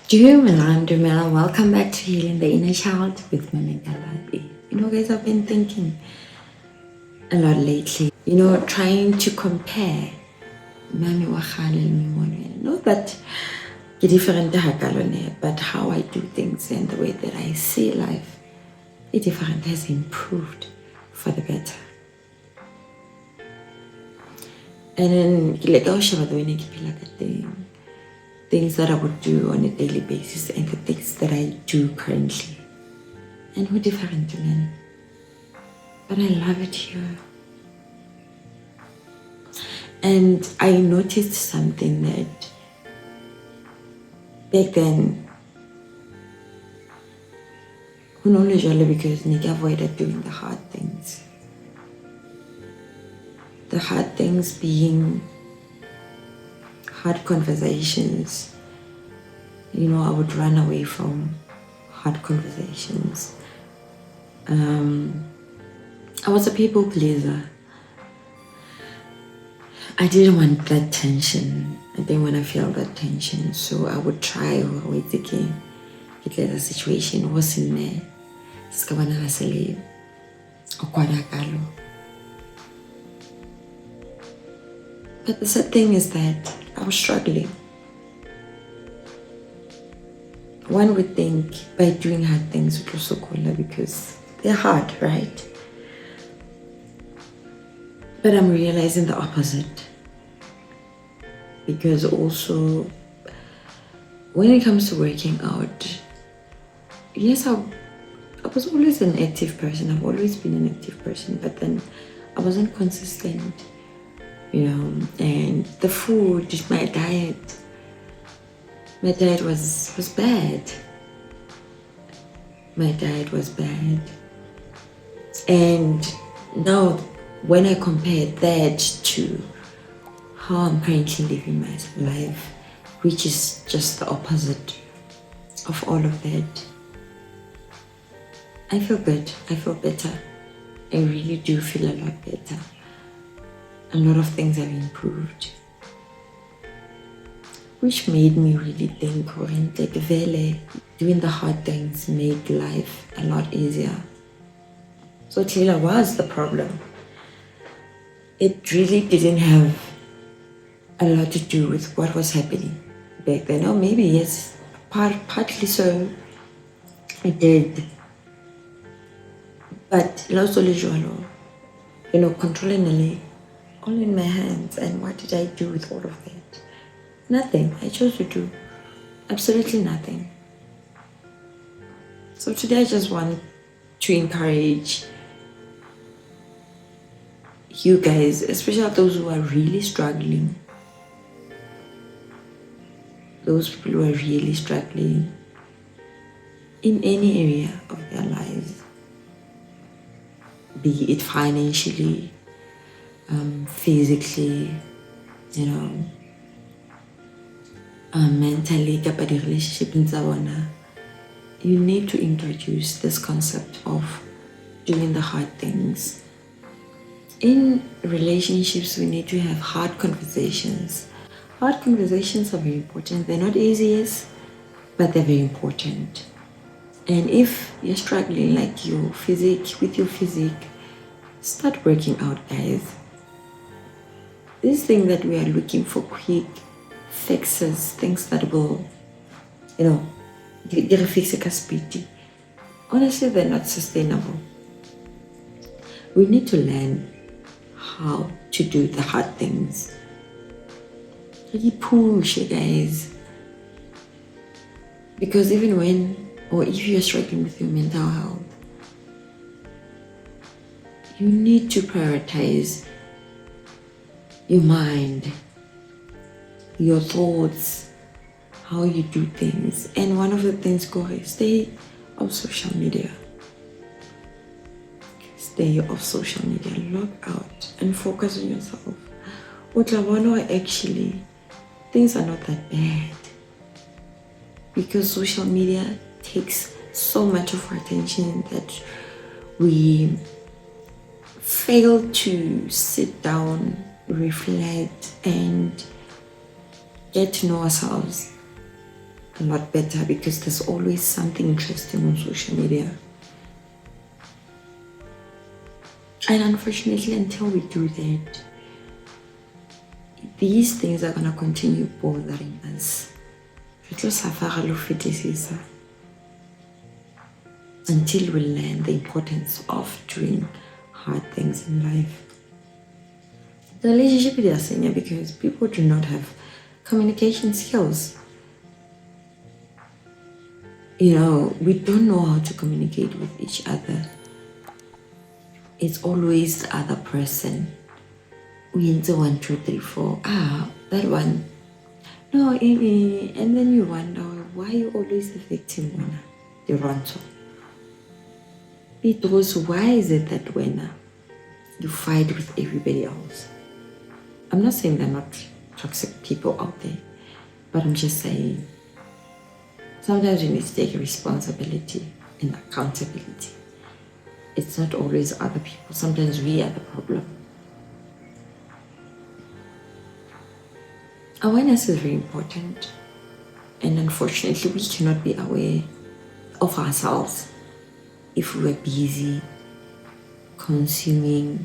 Dumela, welcome back to Healing the Inner Child with Mamegalabi. Guys, I've been thinking a lot lately, trying to compare Mami wa kgale le Mimone. Not that ke different but how I do things and the way that I see life, it different has improved for the better. And then ke leka ho sheba the way ke phela ka teng, things that I would do on a daily basis and the things that I do currently. And who different to men. But I love it here. And I noticed something that back then, because I avoided doing the hard things. The hard things being hard conversations. I would run away from hard conversations. I was a people pleaser. I didn't want that tension. I didn't want to feel that tension. So I would try or wait again. Get the situation wasn't there. But the sad thing is that I was struggling. One would think by doing hard things it was so cooler because they're hard, right? But I'm realizing the opposite. Because also, when it comes to working out, yes, I was always an active person. I've always been an active person, but then I wasn't consistent, and the food, my diet was bad. My diet was bad. And now when I compare that to how I'm currently living my life, which is just the opposite of all of that, I feel good. I feel better. I really do feel a lot better. A lot of things have improved, which made me really think, doing the hard things made life a lot easier. So Taylor was the problem. It really didn't have a lot to do with what was happening back then. Or maybe yes, partly so it did. But controlling all in my hands. And what did I do with all of that? Nothing. I chose to do absolutely nothing. So today I just want to encourage you guys, especially those who are really struggling, those people who are really struggling in any area of their lives, be it financially, physically, mentally, relationship, you need to introduce this concept of doing the hard things. In relationships, we need to have hard conversations. Hard conversations are very important. They're not easy, yes, but they're very important. And if you're struggling with your physique, start working out, guys. This thing that we are looking for quick fixes, things that will, honestly, they're not sustainable. We need to learn how to do the hard things. Really push it, guys. Because even if you're struggling with your mental health, you need to prioritize your mind, your thoughts, how you do things. And one of the things, guys, stay off social media. Stay off social media, log out and focus on yourself. Actually, things are not that bad. Because social media takes so much of our attention that we fail to sit down, reflect, and get to know ourselves. a lot better because there's always something interesting on social media. And unfortunately, until we do that, these things are gonna continue bothering us. Until we learn the importance of doing hard things in life. The relationship is senior because people do not have communication skills. We don't know how to communicate with each other. It's always the other person. We enter 1, 2, 3, 4. That one. No, Amy. And then you wonder why you always the victim when you run to. Because why is it that when you fight with everybody else? I'm not saying there are not toxic people out there, but I'm just saying sometimes we need to take responsibility and accountability. It's not always other people. Sometimes we are the problem. Awareness is very important, and unfortunately we cannot be aware of ourselves if we were busy consuming,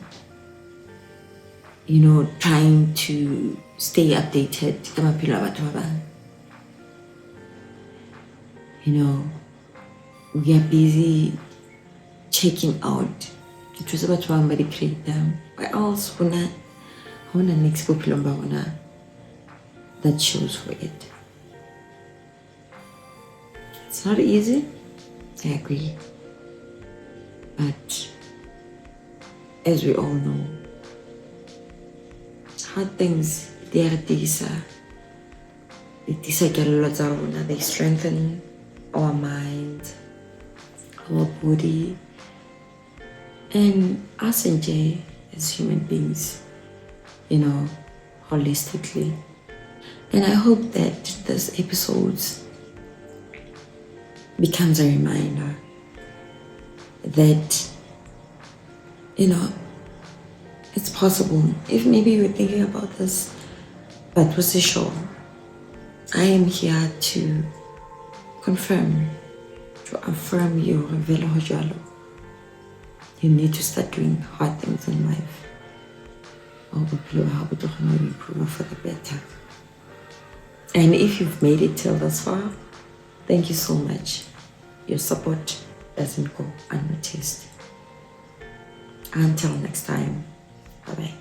trying to stay updated. We are busy checking out. It was about somebody create them. Why else wanna next that shows for it. It's not easy, I agree. But as we all know, hard things, they strengthen our mind, our body, and us as human beings, holistically. And I hope that this episode becomes a reminder that, it's possible. If maybe you're thinking about this, but was sure, I am here to confirm, to affirm you. You need to start doing hard things in life. Improve for the better. And if you've made it till this far, thank you so much. Your support doesn't go unnoticed. Until next time, bye-bye.